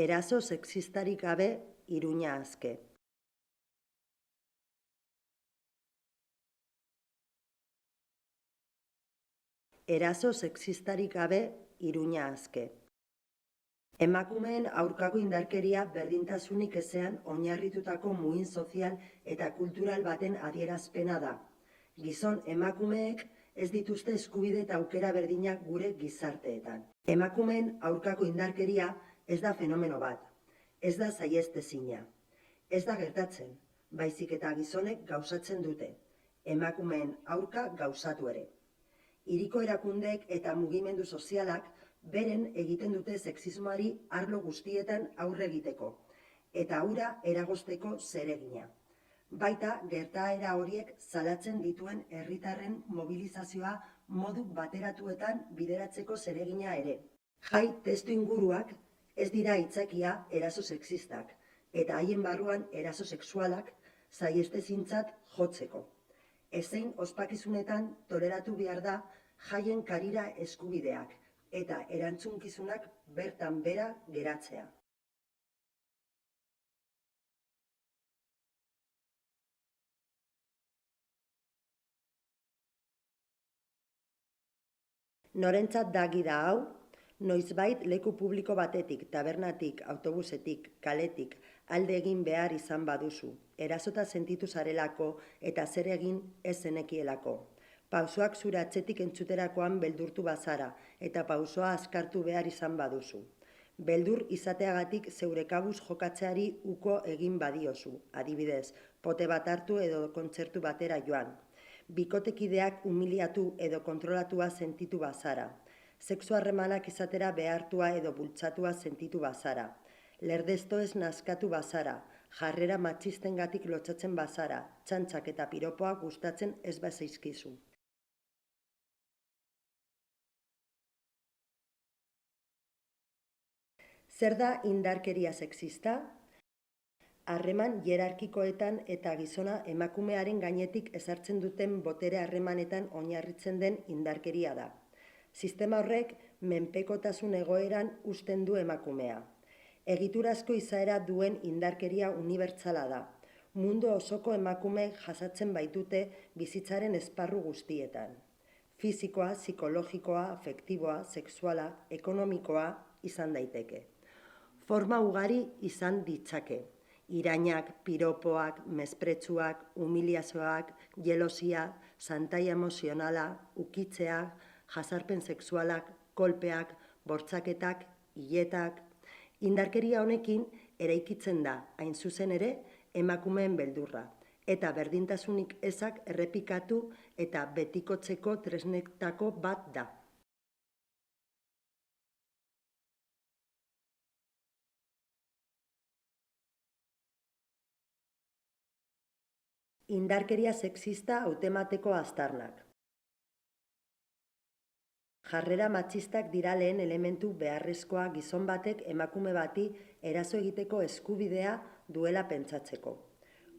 Eraso sexistarik gabe Iruña aske. Eraso sexistarik gabe Iruña aske. Emakumeen aurkako indarkeria berdintasunik ezean oinarritutako muin sozial eta kultural baten adierazpena da. Gizon emakumeek ez dituzte eskubide eta aukera berdinak gure gizarteetan. Emakumeen aurkako indarkeria ez da fenomeno bat, ez da saihestezina. Ez da gertatzen, baizik eta gizonek gauzatzen dute, emakumeen aurka gauzatu ere. Hiriko erakundeek eta mugimendu sozialak beren egiten dute sexismoari arlo guztietan aurre egiteko, eta hura eragozteko zeregina. Baita gertaera horiek salatzen dituen herritarren mobilizazioa modu bateratuetan bideratzeko zeregina ere. Jai testu inguruak ez dira aitzakia eraso sexistak, eta haien barruan eraso sexualak saihestezintzat jotzeko. Ezein ospakizunetan toleratu behar da jaien karira eskubideak eta erantzunkizunak bertan bera geratzea. Norentzat da gida hau? Noizbait leku publiko batetik, tabernatik, autobusetik, kaletik, alde egin behar izan baduzu, erasota sentitu zarelako eta zer egin ez zenekielako. Pausoak zure atzetik entzuterakoan beldurtu bazara eta pausoa askartu behar izan baduzu. Beldur izateagatik zeure kabuz jokatzeari uko egin badiozu, adibidez, pote bat hartu edo kontzertu batera joan. Bikotekideak humiliatu edo kontrolatua sentitu bazara. Sexu harremanak izatera behartua edo bultzatua sentitu bazara. Lerdezto ez naskatu bazara, jarrera matxistengatik lotsatzen bazara, txantxak eta piropoa gustatzen ez bazaizkizu. Zer da indarkeria sexista? Harreman hierarkikoetan eta gizona emakumearen gainetik ezartzen duten botere harremanetan oinarritzen den indarkeria da. Sistema horrek menpekotasun egoeran uzten du emakumea. Egiturazko izaera duen indarkeria unibertsala da. Mundu osoko emakumeek jasatzen baitute bizitzaren esparru guztietan. Fisikoa, psikologikoa, afektiboa, sexuala, ekonomikoa izan daiteke. Forma ugari izan ditzake. Irainak, piropoak, mespretsuak, humiliazioak, jelosia, santai emozionala, ukitzeak, jasarpen sexualak, kolpeak, bortzaketak, hiletak. Indarkeria honekin eraikitzen da, hain zuzen ere, emakumeen beldurra, eta berdintasunik ezak errepikatu eta betikotzeko tresnetako bat da. Indarkeria sexista hautemateko aztarnak. Jarrera matxistak dira lehen elementu beharrezkoa gizon batek emakume bati eraso egiteko eskubidea duela pentsatzeko.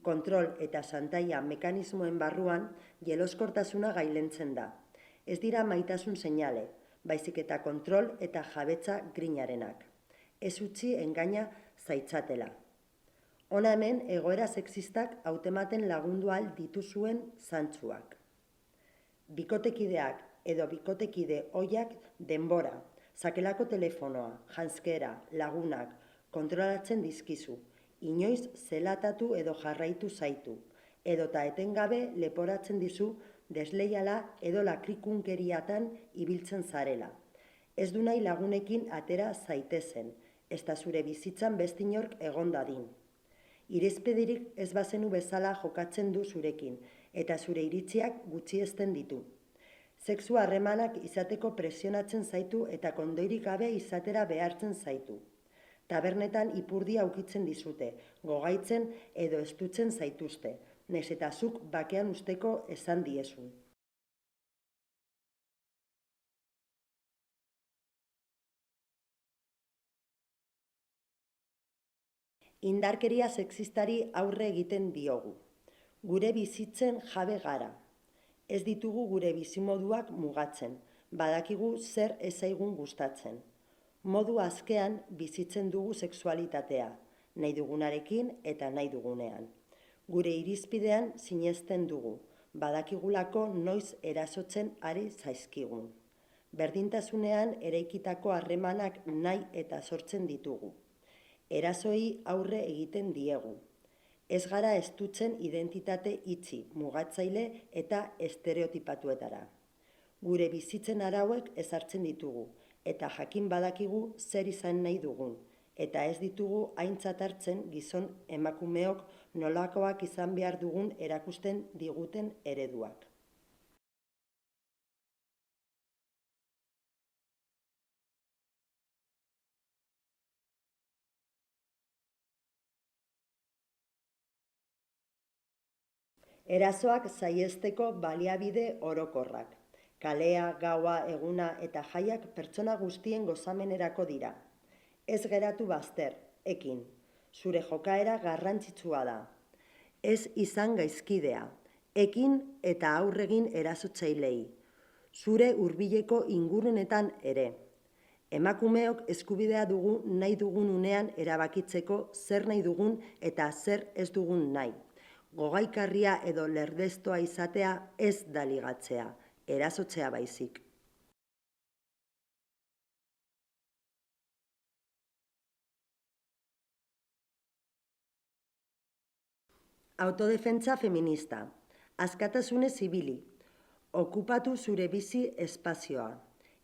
Kontrol eta santaia mekanismoen barruan jeloskortasuna gailentzen da. Ez dira maitasun seinale, baizik eta kontrol eta jabetza grinarenak. Ez utzi engaina zaitzatela. Hona hemen egoera sexistak hautematen lagundu ahal dituzuen zantzuak. Bikotekideak edo bikotekide ohiak denbora, sakelako telefonoa, janzkera, lagunak, kontrolatzen dizkizu, inoiz zelatatu edo jarraitu zaitu, edota etengabe leporatzen dizu desleiala edo lakrikunkeriatan ibiltzen zarela. Ez du nahi lagunekin atera zaitezen, ez da zure bizitzan beste inork egon dadin. Irizpedirik ez bazenu bezala jokatzen du zurekin, eta zure iritziak gutxiesten ditu. Sexu harremanak izateko presionatzen zaitu eta kondoirik gabe izatera behartzen zaitu. Tabernetan ipurdia ukitzen dizute, gogaitzen edo estutzen zaituzte, nahiz eta zuk bakean usteko esan diezu. Indarkeria sexistari aurre egiten diogu. Gure bizitzen jabe gara. Ez ditugu gure bizimoduak mugatzen, badakigu zer ez zaigun gustatzen. Modu askean bizitzen dugu sexualitatea, nahi dugunarekin eta nahi dugunean. Gure irizpidean sinesten dugu, badakigulako noiz erasotzen ari zaizkigun. Berdintasunean eraikitako harremanak nahi eta sortzen ditugu. Erasoi aurre egiten diegu. Ez gara estutzen identitate itxi, mugatzaile eta estereotipatuetara. Gure bizitzen arauek ezartzen ditugu, eta jakin badakigu zer izan nahi dugun, eta ez ditugu aintzat hartzen gizon emakumeok nolakoak izan behar dugun erakusten diguten ereduak. Erasoak saihesteko baliabide orokorrak. Kalea, gaua, eguna eta jaiak pertsona guztien gozamenerako dira. Ez geratu bazter, ekin. Zure jokaera garrantzitsua da. Ez izan gaizkidea, ekin eta aurregin erasotzailei. Zure hurbileko ingurunetan ere. Emakumeok eskubidea dugu nahi dugun unean erabakitzeko zer nahi dugun eta zer ez dugun nahi. Gogaikarria edo lerdestoa izatea ez da ligatzea, erasotzea baizik. Autodefentsa feminista. Askatasunez ibili. Okupatu zure bizi espazioa.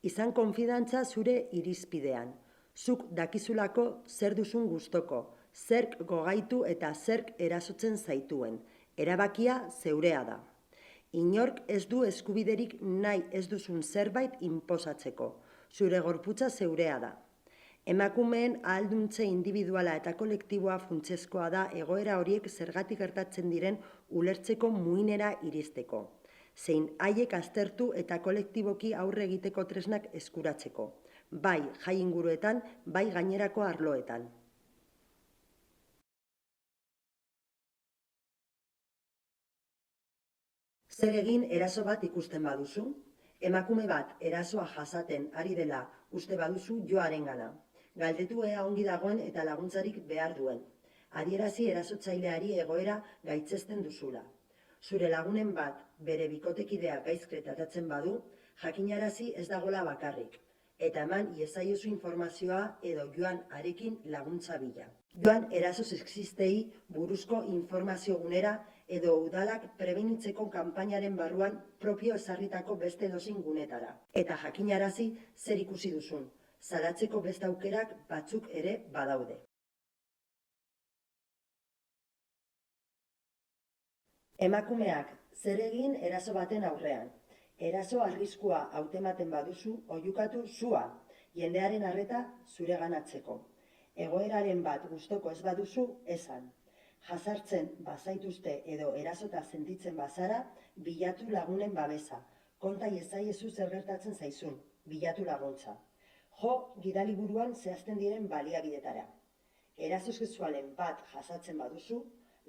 Izan konfidantza zure irizpidean. Zuk dakizulako zer duzun gustoko, zerk gogaitu eta zerk erasotzen zaituen. Erabakia zeurea da. Inork ez du eskubiderik nahi ez duzun zerbait inposatzeko. Zure gorputza zeurea da. Emakumeen ahalduntze indibiduala eta kolektiboa funtsezkoa da egoera horiek zergatik gertatzen diren ulertzeko muinera iristeko. Zein haiek aztertu eta kolektiboki aurre egiteko tresnak eskuratzeko. Bai jai inguruetan, bai gainerako arloetan. Zer egin eraso bat ikusten baduzu? Emakume bat erasoa jasaten ari dela uste baduzu joarengana. Galdetu ea ongi dagoen eta laguntzarik behar duen. Adierazi erasotzaileari egoera gaitzesten duzula. Zure lagunen bat bere bikotekidea gaizkle tratatzen badu, jakinarazi ez dagola bakarrik. Eta eman iezaiozu informazioa edo joan harekin laguntza bila. Joan eraso sexistei buruzko informazio gunera edo udalak prebenitzeko kanpainaren barruan propio ezarritako beste edozein gunetara. Eta jakinarazi zer ikusi duzun, salatzeko beste aukerak batzuk ere badaude. Emakumeak, zer egin eraso baten aurrean? Eraso arriskua hautematen baduzu, oihukatu zua, jendearen arreta zure ganatzeko. Egoeraren bat gustoko ez baduzu, esan. Jasartzen bazaituzte edo erasota sentitzen bazara, bilatu lagunen babesa. Konta iezaiezu zer gertatzen zaizun, bilatu laguntza. Jo gidaliburuan zehazten diren baliabidetara. Eraso sexualen bat jasatzen baduzu,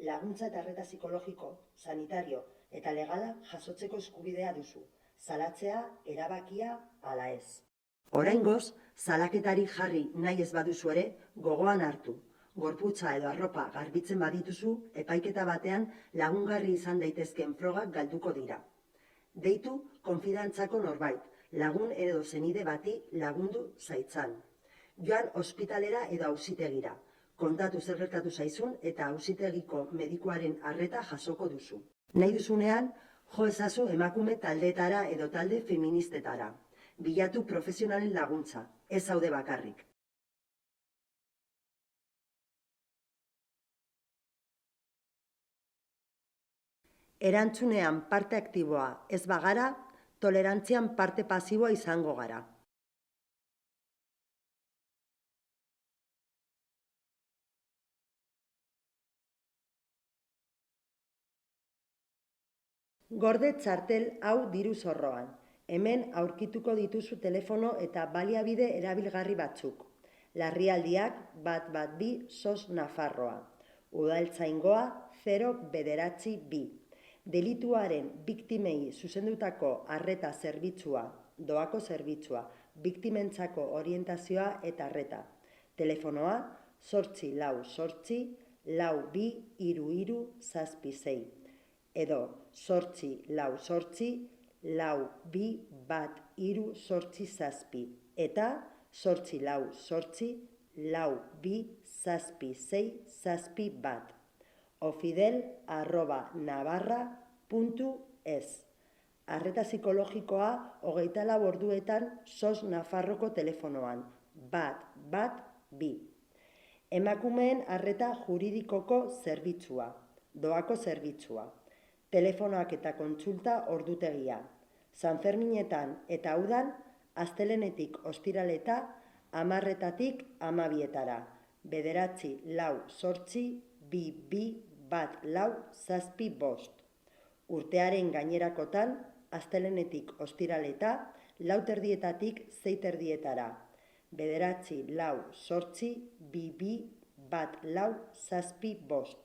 laguntza eta arreta psikologiko, sanitario eta legala jasotzeko eskubidea duzu. Salatzea, erabakia, ala ez. Oraingoz, salaketari jarri nahi ez baduzu ere, gogoan hartu. Gorputza edo arropa garbitzen badituzu, epaiketa batean lagungarri izan daitezkeen frogak galduko dira. Deitu konfidantzako norbait, lagun edo senide bati lagundu zaitzan. Joan ospitalera edo auzitegira. Kontatu zer gertatu zaizun eta auzitegiko medikuaren arreta jasoko duzu. Nahi duzunean, jo ezazu emakume taldeetara edo talde feministetara. Bilatu profesionalen laguntza, ez zaude bakarrik. Erantzunean parte aktiboa ez bagara, tolerantzian parte pasiboa izango gara. Gorde txartel hau diru zorroan. Hemen aurkituko dituzu telefono eta baliabide erabilgarri batzuk. Larrialdiak 112 SOS Nafarroa. Udaltzaingoa 092. Delituaren biktimei zuzendutako arreta zerbitzua, doako zerbitzua, biktimentzako orientazioa eta arreta. Telefonoa 848-4233-76 edo 848-4213-7 eta 848-4276-1 ofidel@navarra.es. Arreta psikologikoa 24 orduetan SOS Nafarroko telefonoan, 112. Emakumeen arreta juridikoko zerbitzua, doako zerbitzua. Telefonoak eta kontsulta ordutegia. Sanferminetan eta udan, astelehenetik ostiraleta, 10:00-tik 12:00. 9-8-22-22-14 Urtearen gainerakotan, astelehenetik ostiraleta, 4:30-tik 6:30. 9-8-22-22-14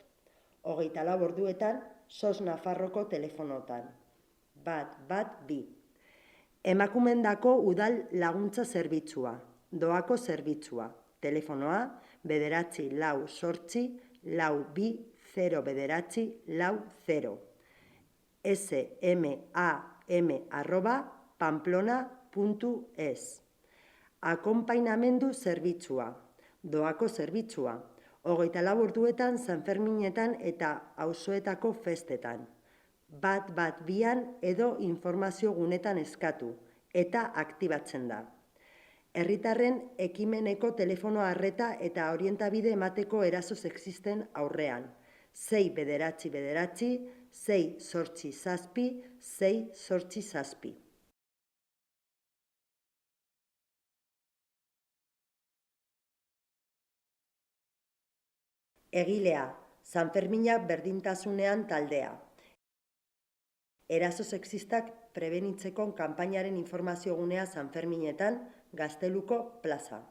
24 orduetan, SOS Nafarroko telefonotan, 112. Emakumendako udal laguntza zerbitzua, doako zerbitzua. Telefonoa 9-8-4-42-0-9-4 smam@pamplona.es. Akonpainamendu zerbitzua, doako zerbitzua, 24 orduetan Sanferminetan eta auzoetako festetan. 112an edo informazio gunetan eskatu eta aktibatzen da. Herritarren ekimeneko telefono arreta eta orientabide emateko eraso sexisten aurrean. 6-9-6-6-8-7-6-8-7. Egilea, Sanferminak berdintasunean taldea. Eraso sexistak prebenitzeko kanpainaren informazio gunea Sanferminetan, Gazteluko plaza.